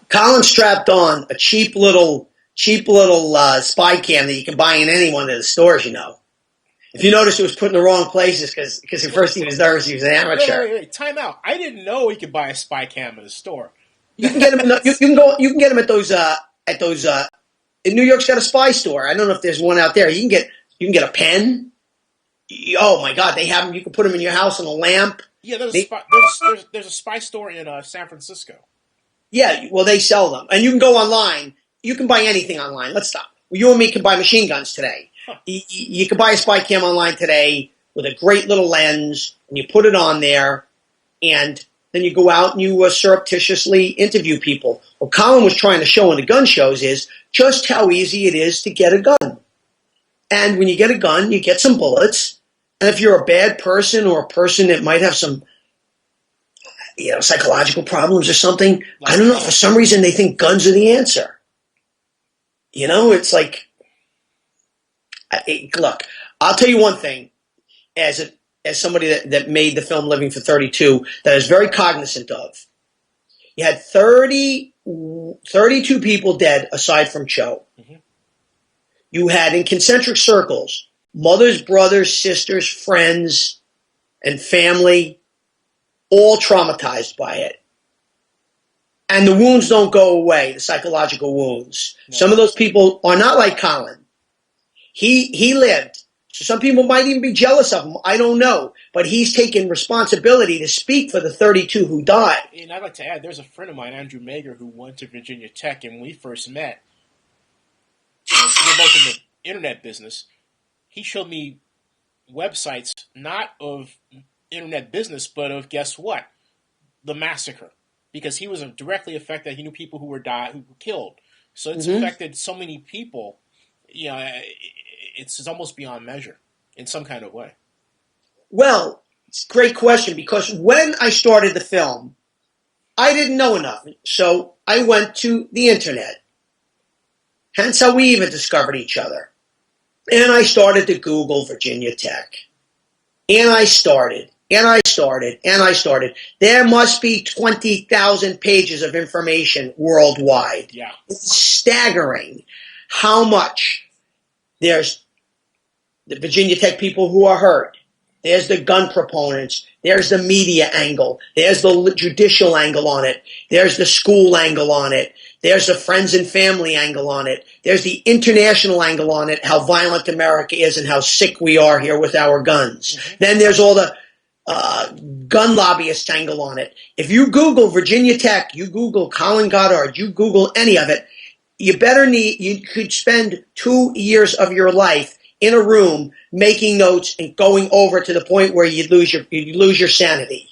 Colin strapped on a cheap little spy cam that you can buy in any one of the stores. If you notice, it was put in the wrong places because at first he was nervous. He was an amateur. Wait, time out. I didn't know he could buy a spy cam in a store. You can get them. You can get them at those. In New York's got a spy store. I don't know if there's one out there. You can get a pen. Oh my God, they have them. You can put them in your house on a lamp. Yeah, there's a spy store in San Francisco. Yeah, well, they sell them, and you can go online. You can buy anything online. Let's stop. You and me can buy machine guns today. Huh. You can buy a spy cam online today with a great little lens, and you put it on there, and then you go out and you surreptitiously interview people. What Colin was trying to show in the gun shows is just how easy it is to get a gun. And when you get a gun, you get some bullets. And if you're a bad person or a person that might have some, psychological problems or something, I don't know, for some reason they think guns are the answer. It's like, look, I'll tell you one thing, as somebody that made the film Living for 32, that I was very cognizant of. You had 32 people dead aside from Cho. Mm-hmm. You had in concentric circles, mothers, brothers, sisters, friends, and family, all traumatized by it. And the wounds don't go away, the psychological wounds. No. Some of those people are not like Colin. He lived. So some people might even be jealous of him. I don't know. But he's taken responsibility to speak for the 32 who died. And I'd like to add, there's a friend of mine, Andrew Mager, who went to Virginia Tech, and when we first met, we're both in the internet business, he showed me websites not of internet business, but of, guess what? The massacre. Because he was directly affected. He knew people who were killed. So it's affected so many people. It's almost beyond measure in some kind of way. Well, it's a great question, because when I started the film, I didn't know enough. So I went to the internet. Hence how we even discovered each other. And I started to Google Virginia Tech. And I started. There must be 20,000 pages of information worldwide. Yeah. It's staggering how much. There's the Virginia Tech people who are hurt. There's the gun proponents. There's the media angle. There's the judicial angle on it. There's the school angle on it. There's the friends and family angle on it. There's the international angle on it, how violent America is and how sick we are here with our guns. Mm-hmm. Then there's all the gun lobbyist angle on it. If you Google Virginia Tech, you Google Colin Goddard, you Google any of it, you could spend 2 years of your life in a room making notes and going over to the point where you'd lose your sanity.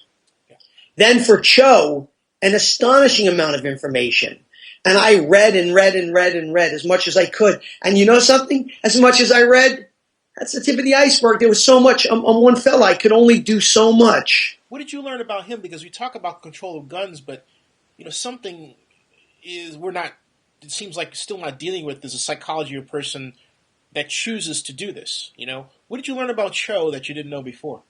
Yeah. Then for Cho, an astonishing amount of information. And I read as much as I could. And you know something? As much as I read, that's the tip of the iceberg. There was so much on one fella. I could only do so much. What did you learn about him? Because we talk about control of guns, but something is it seems like still not dealing with is a psychology of a person that chooses to do this. What did you learn about Cho that you didn't know before?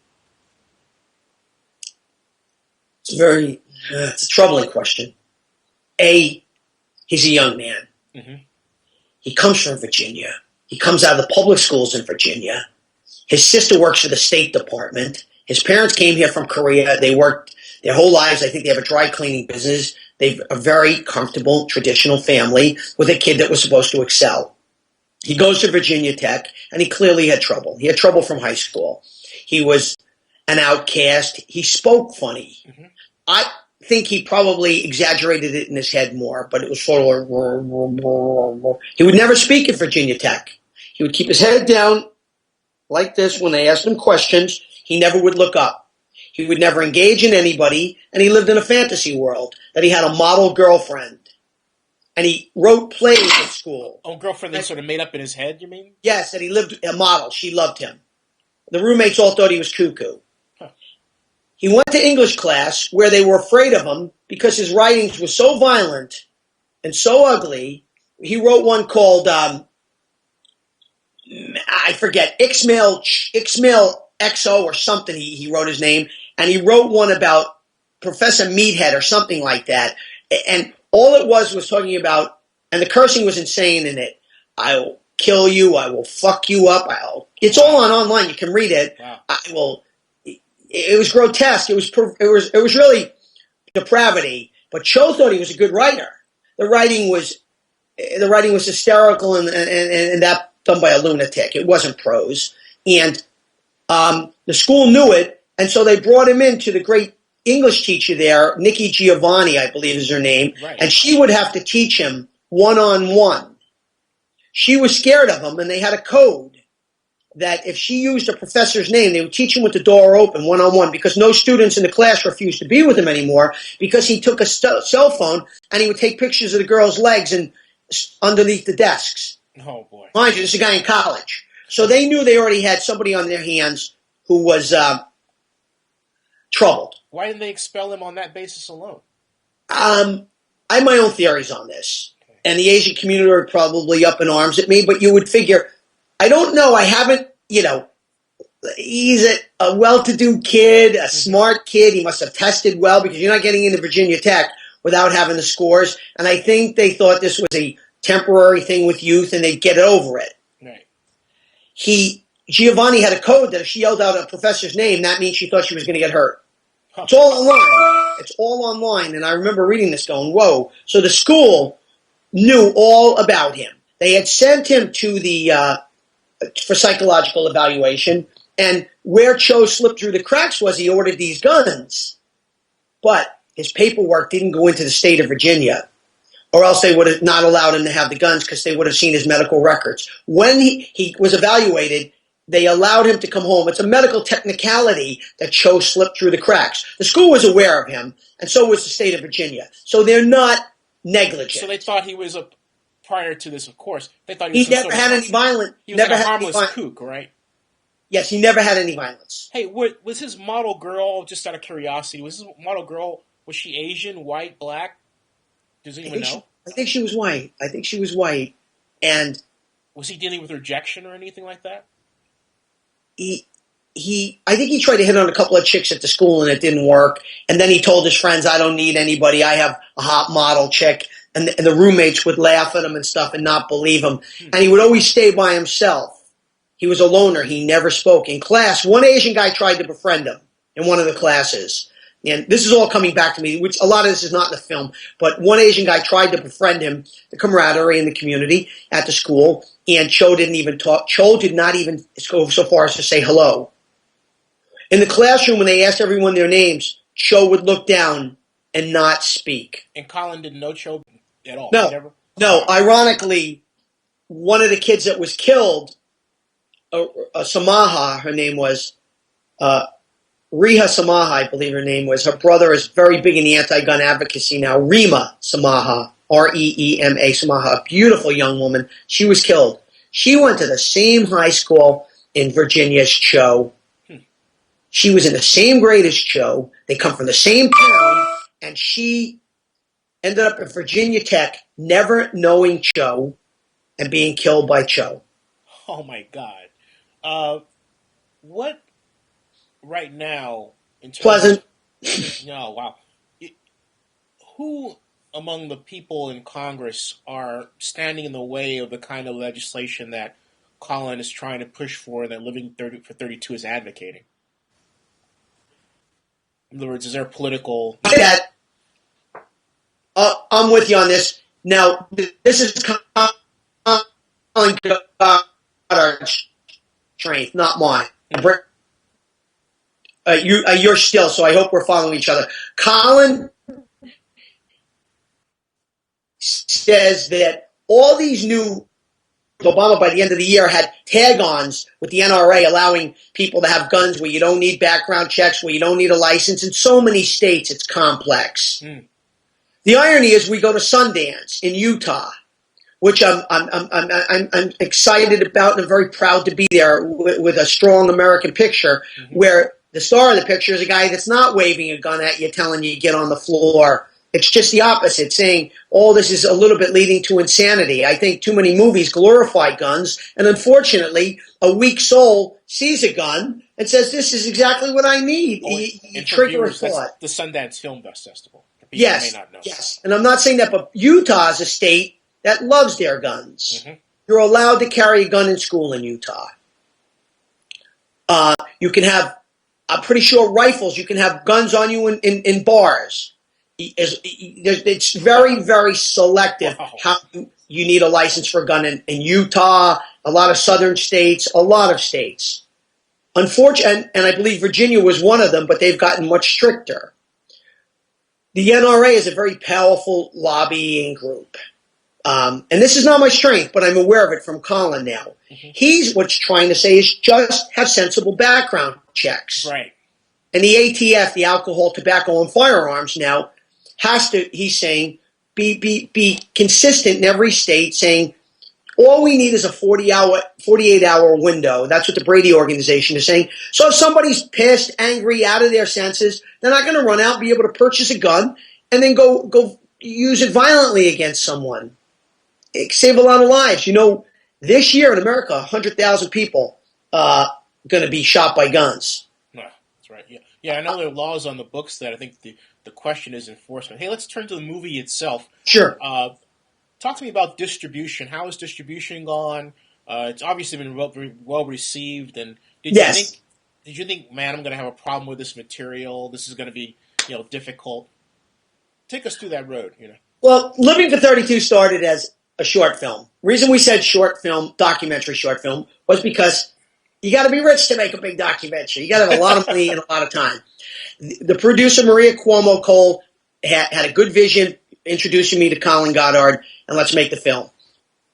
It's a troubling question. He's a young man. Mm-hmm. He comes from Virginia. He comes out of the public schools in Virginia. His sister works for the State Department. His parents came here from Korea. They worked their whole lives. I think they have a dry cleaning business. They've a very comfortable, traditional family with a kid that was supposed to excel. He goes to Virginia Tech, and he clearly had trouble. He had trouble from high school. He was an outcast. He spoke funny. Mm-hmm. I think he probably exaggerated it in his head more, but it was sort of he would never speak at Virginia Tech. He would keep his head down like this when they asked him questions. He never would look up. He would never engage in anybody, and he lived in a fantasy world that he had a model girlfriend. And he wrote plays at school. Oh, girlfriend that sort of made up in his head, you mean? Yes, and he lived a model. She loved him. The roommates all thought he was cuckoo. Huh. He went to English class where they were afraid of him because his writings were so violent and so ugly. He wrote one called, I forget, Ixmail XO or something, he wrote his name. And he wrote one about Professor Meathead or something like that. And all it was talking about, and the cursing was insane in it. I will kill you. I will fuck you up. It's all online. You can read it. Wow. I will. It was grotesque. It was really depravity. But Cho thought he was a good writer. The writing was hysterical and that done by a lunatic. It wasn't prose. And the school knew it, and so they brought him in to the great English teacher there, Nikki Giovanni, I believe is her name, right. And she would have to teach him one-on-one. She was scared of him, and they had a code that if she used a professor's name, they would teach him with the door open, one-on-one, because no students in the class refused to be with him anymore because he took a cell phone and he would take pictures of the girls' legs and underneath the desks. Oh, boy. Mind you, this is a guy in college. So they knew they already had somebody on their hands who was troubled. Why didn't they expel him on that basis alone? I have my own theories on this. Okay. And the Asian community are probably up in arms at me, but you would figure, I don't know, I haven't, he's a well-to-do kid, a smart kid. He must have tested well because you're not getting into Virginia Tech without having the scores. And I think they thought this was a temporary thing with youth and they'd get over it. Right. Giovanni had a code that if she yelled out a professor's name, that means she thought she was going to get hurt. Huh. It's all online. It's all online. And I remember reading this going, whoa. So the school knew all about him. They had sent him to for psychological evaluation. And where Cho slipped through the cracks was he ordered these guns. But his paperwork didn't go into the state of Virginia. Or else they would have not allowed him to have the guns because they would have seen his medical records. When he was evaluated, they allowed him to come home. It's a medical technicality that Cho slipped through the cracks. The school was aware of him, and so was the state of Virginia. So they're not negligent. So they thought he was prior to this, of course, they thought he was never had any violence. He was never like a harmless kook, right? Yes, he never had any violence. Hey, was his model girl, just out of curiosity, was his model girl, was she Asian, white, black? Does anyone know? I think she was white. And was he dealing with rejection or anything like that? I think he tried to hit on a couple of chicks at the school and it didn't work. And then he told his friends, I don't need anybody. I have a hot model chick. And the roommates would laugh at him and stuff and not believe him. And he would always stay by himself. He was a loner. He never spoke. In class, one Asian guy tried to befriend him in one of the classes. And this is all coming back to me, which a lot of this is not in the film. But one Asian guy tried to befriend him, the camaraderie in the community at the school. And Cho didn't even talk. Cho did not even go so far as to say hello. In the classroom, when they asked everyone their names, Cho would look down and not speak. And Colin didn't know Cho at all? No. Ironically, one of the kids that was killed, Samaha, her name was, Riha Samaha, I believe her name was. Her brother is very big in the anti-gun advocacy now. Rima Samaha, Reema Samaha, a beautiful young woman. She was killed. She went to the same high school in Virginia as Cho. She was in the same grade as Cho. They come from the same town, and she ended up at Virginia Tech, never knowing Cho and being killed by Cho. Oh my God! What right now in terms Pleasant? No, wow. Who among the people in Congress are standing in the way of the kind of legislation that Colin is trying to push for, that Living for 32 is advocating? In other words, is there political... I'm with you on this. Now, this is Colin Goddard's strength, not mine. You're still, so I hope we're following each other. Colin says that all these new... Obama, by the end of the year, had tag-ons with the NRA allowing people to have guns where you don't need background checks, where you don't need a license. In so many states, it's complex. The irony is we go to Sundance in Utah, which I'm excited about and I'm very proud to be there with a strong American picture, where the star of the picture is a guy that's not waving a gun at you, telling you to get on the floor. It's just the opposite, saying all this is a little bit leading to insanity. I think too many movies glorify guns, and unfortunately, a weak soul sees a gun and says, this is exactly what I need. You trigger a thought. The Sundance Film Festival. people may Yes, not know. yes. And I'm not saying that, but Utah is a state that loves their guns. Mm-hmm. You're allowed to carry a gun in school in Utah. You can have, I'm pretty sure, rifles. You can have guns on you in bars. It's very, very selective how you need a license for a gun in Utah, a lot of southern states, a lot of states. Unfortunately, and I believe Virginia was one of them, but they've gotten much stricter. The NRA is a very powerful lobbying group. And this is not my strength, but I'm aware of it from Colin now. Mm-hmm. He's what's trying to say is just have sensible background checks. Right. And the ATF, the Alcohol, Tobacco, and Firearms now, has to, he's saying, be consistent in every state, saying all we need is a 48-hour window. That's what the Brady organization is saying. So if somebody's pissed, angry, out of their senses, they're not going to run out and be able to purchase a gun and then go use it violently against someone. It can save a lot of lives. You know, this year in America, 100,000 people going to be shot by guns. No, that's right. Yeah. I know there are laws on the books that I think the question is enforcement. Hey, let's turn to the movie itself. Sure. Talk to me about distribution. How has distribution gone? It's obviously been well received. And did you think, man, I'm going to have a problem with this material? This is going to be, difficult. Take us through that road. Well, Living for 32 started as a short film. Reason we said short film, documentary short film, was because you got to be rich to make a big documentary. You got to have a lot of money and a lot of time. The producer, Maria Cuomo Cole, had a good vision, introducing me to Colin Goddard, and let's make the film.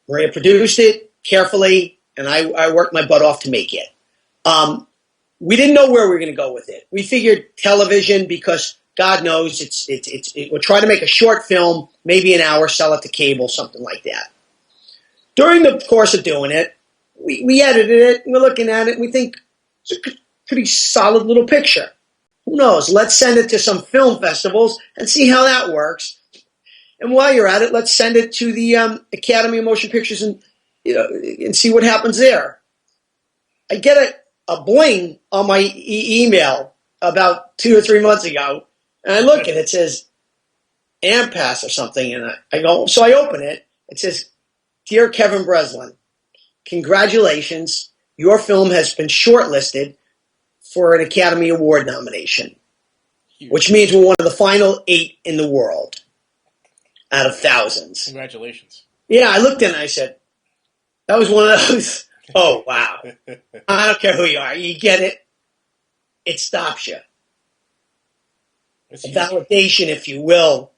Maria produced it carefully, and I worked my butt off to make it. We didn't know where we were going to go with it. We figured television because God knows we're trying to make a short film, maybe an hour, sell it to cable, something like that. During the course of doing it, we edited it, and we're looking at it, and we think it's a pretty solid little picture. Who knows? Let's send it to some film festivals and see how that works. And while you're at it, let's send it to the Academy of Motion Pictures and see what happens there. I get a bling on my email about 2 or 3 months ago, and I look and it says AMPAS or something, and I go, so I open it. It says, "Dear Kevin Breslin, congratulations. Your film has been shortlisted for an Academy Award nomination, which means we're one of the final 8 in the world out of thousands." Congratulations. Yeah, I looked in and I said, that was one of those, oh, wow. I don't care who you are. You get it. It stops you. A validation, if you will,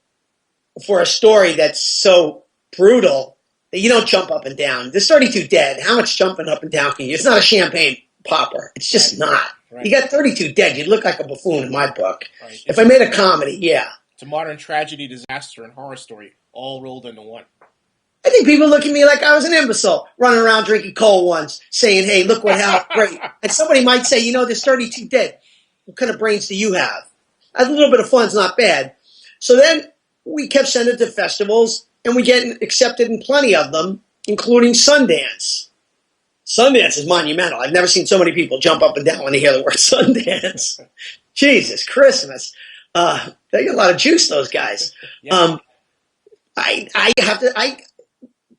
for a story that's so brutal that you don't jump up and down. There's 32 dead. How much jumping up and down can you? It's not a champagne popper. It's just not. Right. You got 32 dead. You'd look like a buffoon in my book. Right. If I made a comedy, yeah. It's a modern tragedy, disaster, and horror story all rolled into one. I think people look at me like I was an imbecile, running around drinking coal once, saying, hey, look what happened. Great. And somebody might say, there's 32 dead. What kind of brains do you have? A little bit of fun's not bad. So then we kept sending it to festivals, and we get accepted in plenty of them, including Sundance. Sundance is monumental. I've never seen so many people jump up and down when they hear the word Sundance. Jesus, Christmas. They get a lot of juice, those guys. Yeah.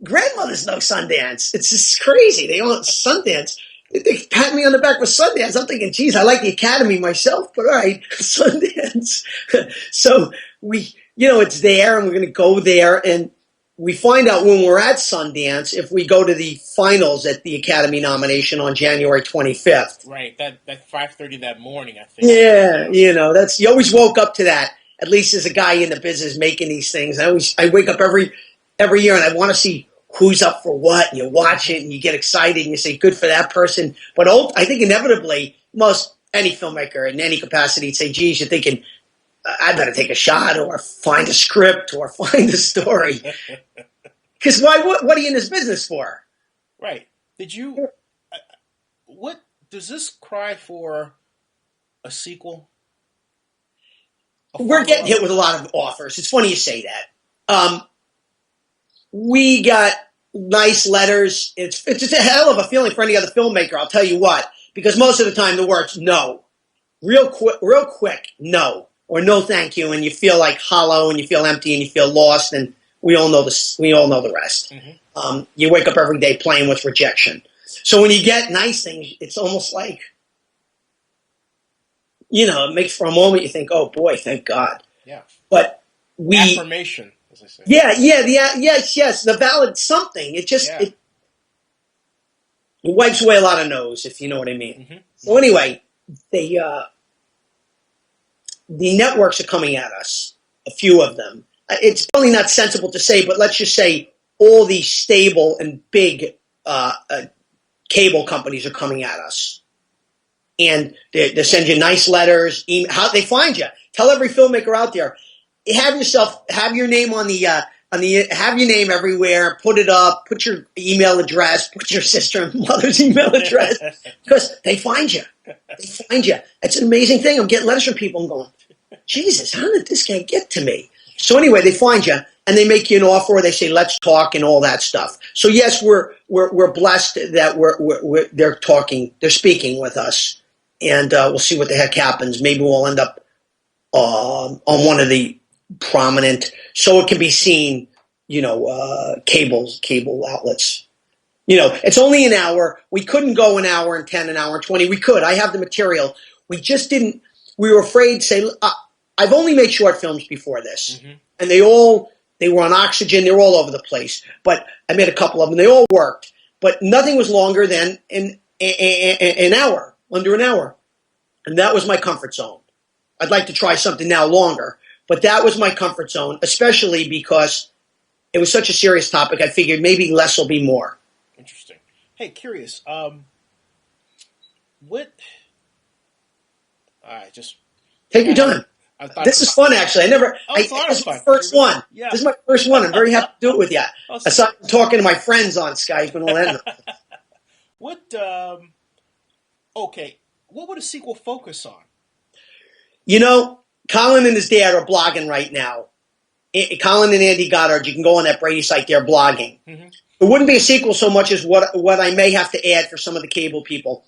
Grandmothers know Sundance. It's just crazy. They all Sundance. They pat me on the back with Sundance. I'm thinking, geez, I like the Academy myself, but all right, Sundance. So it's there, and we're going to go there, and we find out when we're at Sundance if we go to the finals at the Academy nomination on January 25th. Right, that 5:30 that morning, I think. Yeah, you always woke up to that. At least as a guy in the business making these things, I wake up every year and I want to see who's up for what, and you watch it and you get excited and you say, good for that person. But I think inevitably, any filmmaker in any capacity would say, geez, you're thinking, I better take a shot or find a script or find a story. Because what are you in this business for? Right. What does this cry for a sequel? We're getting hit with a lot of offers. It's funny you say that. We got nice letters. It's just a hell of a feeling for any other filmmaker, I'll tell you what. Because most of the time the word's no. Real quick, no. or no thank you, and you feel like hollow and you feel empty and you feel lost, and we all know this. We all know the rest. You wake up every day playing with rejection. So when you get nice things, it's almost like, it makes for a moment you think, oh boy, thank God. Yeah. But affirmation, as I say. Yes, the valid something. It just it wipes away a lot of no's, if you know what I mean. So anyway, the networks are coming at us, a few of them. It's probably not sensible to say, but let's just say all these stable and big cable companies are coming at us. And they send you nice letters, email, how they find you. Tell every filmmaker out there, have your name have your name everywhere, put it up, put your email address, put your sister and mother's email address, because they find you. They find you. It's an amazing thing. I'm getting letters from people and going, Jesus, how did this guy get to me? So anyway, they find you and they make you an offer, or they say, let's talk and all that stuff. So yes, we're blessed that they're speaking with us, and we'll see what the heck happens. Maybe we'll end up on one of the prominent, so it can be seen, cable outlets. It's only an hour. We couldn't go an hour and 10, an hour and 20. We could. I have the material. We just didn't. We were afraid to say, I've only made short films before this, and they were on Oxygen. They were all over the place, but I made a couple of them. They all worked, but nothing was longer than an hour, under an hour, and that was my comfort zone. I'd like to try something now longer, but that was my comfort zone, especially because it was such a serious topic. I figured maybe less will be more. Interesting. Hey, curious. Just take your time. This is fun, actually. This is my first one. Yeah. This is my first one. I'm very happy to do it with you. Aside from talking to my friends on Skype and all that. Okay. What would a sequel focus on? Colin and his dad are blogging right now. Colin and Andy Goddard, you can go on that Brady site, they're blogging. It wouldn't be a sequel so much as what I may have to add for some of the cable people.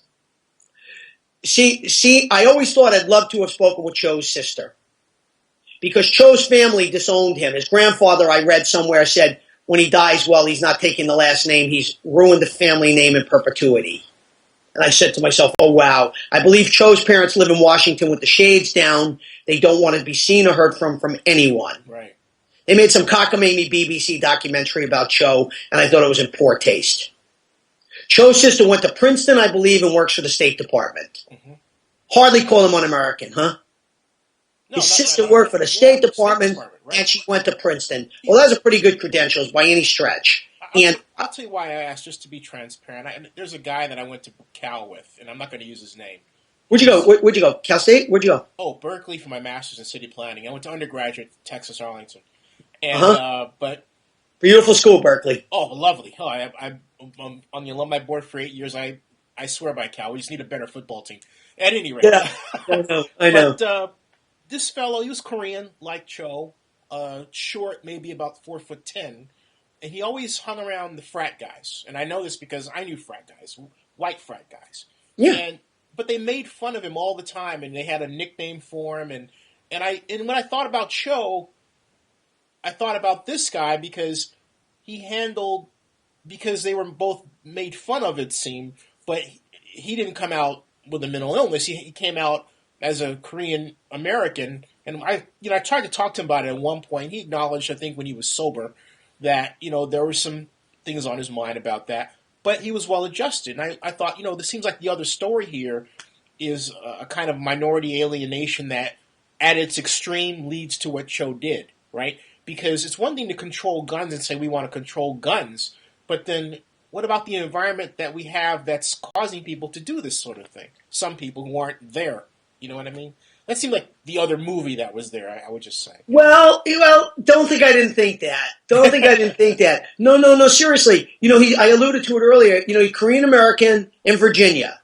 See, I always thought I'd love to have spoken with Cho's sister, because Cho's family disowned him. His grandfather, I read somewhere, said when he dies, well, he's not taking the last name. He's ruined the family name in perpetuity. And I said to myself, oh, wow. I believe Cho's parents live in Washington with the shades down. They don't want to be seen or heard from anyone. Right. They made some cockamamie BBC documentary about Cho, and I thought it was in poor taste. Cho's sister went to Princeton, I believe, and works for the State Department. Hardly call him un-American, huh? No, his sister worked for the State Department, right. and she went to Princeton. Well, those are pretty good credentials by any stretch. I'll tell you why I asked, just to be transparent. There's a guy that I went to Cal with, and I'm not going to use his name. Where'd you go? Where'd you go? Cal State? Where'd you go? Oh, Berkeley for my master's in city planning. I went to undergraduate at Texas Arlington. And, but beautiful school, Berkeley. Oh, lovely. Hell, I'm on the alumni board for 8 years. I swear by Cal. We just need a better football team. At any rate. Yeah, I know. But this fellow, he was Korean, like Cho, short, maybe about 4'10", and he always hung around the frat guys. And I know this because I knew frat guys, white frat guys. Yeah. But they made fun of him all the time, and they had a nickname for him. And when I thought about Cho, I thought about this guy because they were both made fun of, it seemed, but he didn't come out with a mental illness. He came out as a Korean American, and I tried to talk to him about it at one point. He acknowledged, I think, when he was sober, that there were some things on his mind about that, but he was well adjusted. And I thought, this seems like the other story here is a kind of minority alienation that, at its extreme, leads to what Cho did, right? Because it's one thing to control guns and say we want to control guns, but then what about the environment that we have that's causing people to do this sort of thing? Some people who aren't there, you know what I mean? That seemed like the other movie that was there, I would just say. Well, don't think I didn't think that. Don't think I didn't think that. No, seriously. I alluded to it earlier. He's Korean-American in Virginia.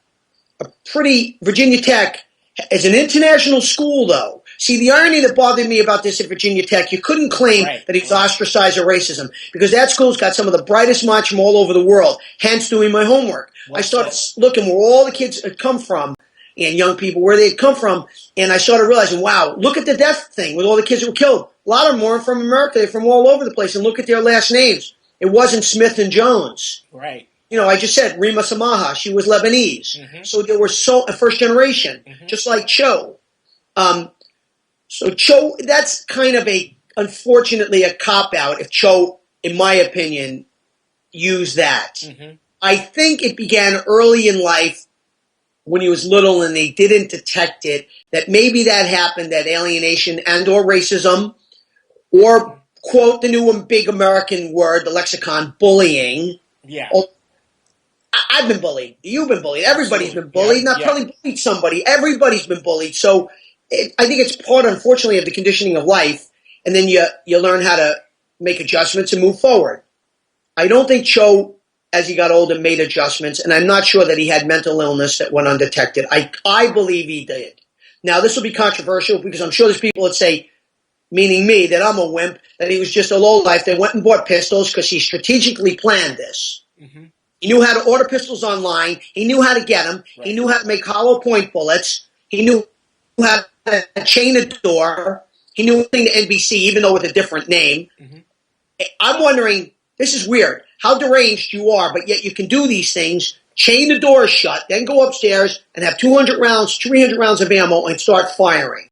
Virginia Tech is an international school, though. See, the irony that bothered me about this at Virginia Tech, you couldn't claim that he was ostracized or racism, because that school's got some of the brightest minds from all over the world, hence doing my homework. I started looking where all the kids had come from, and young people where they'd come from. And I started realizing, wow, look at the death thing with all the kids that were killed. A lot of them weren't from America. They're from all over the place. And look at their last names. It wasn't Smith and Jones. Right. You know, I just said Rima Samaha. She was Lebanese. Mm-hmm. So there were a first generation, just like Cho. So Cho, that's kind of unfortunately a cop-out if Cho, in my opinion, used that. Mm-hmm. I think it began early in life when he was little and they didn't detect it, that maybe that happened, that alienation and or racism, or, quote the new big American word, the lexicon, bullying. Yeah. I've been bullied. You've been bullied. Everybody's been bullied. Yeah. Not probably bullied somebody. Everybody's been bullied. So I think it's part, unfortunately, of the conditioning of life. And then you learn how to make adjustments and move forward. I don't think Cho, as he got older, made adjustments. And I'm not sure that he had mental illness that went undetected. I believe he did. Now, this will be controversial because I'm sure there's people that say, meaning me, that I'm a wimp, that he was just a lowlife. They went and bought pistols because he strategically planned this. Mm-hmm. He knew how to order pistols online. He knew how to get them. Right. He knew how to make hollow point bullets. He knew how to chain a door. He knew everything to NBC, even though with a different name. Mm-hmm. I'm wondering, this is weird, how deranged you are, but yet you can do these things, chain the doors shut, then go upstairs and have 200 rounds, 300 rounds of ammo and start firing.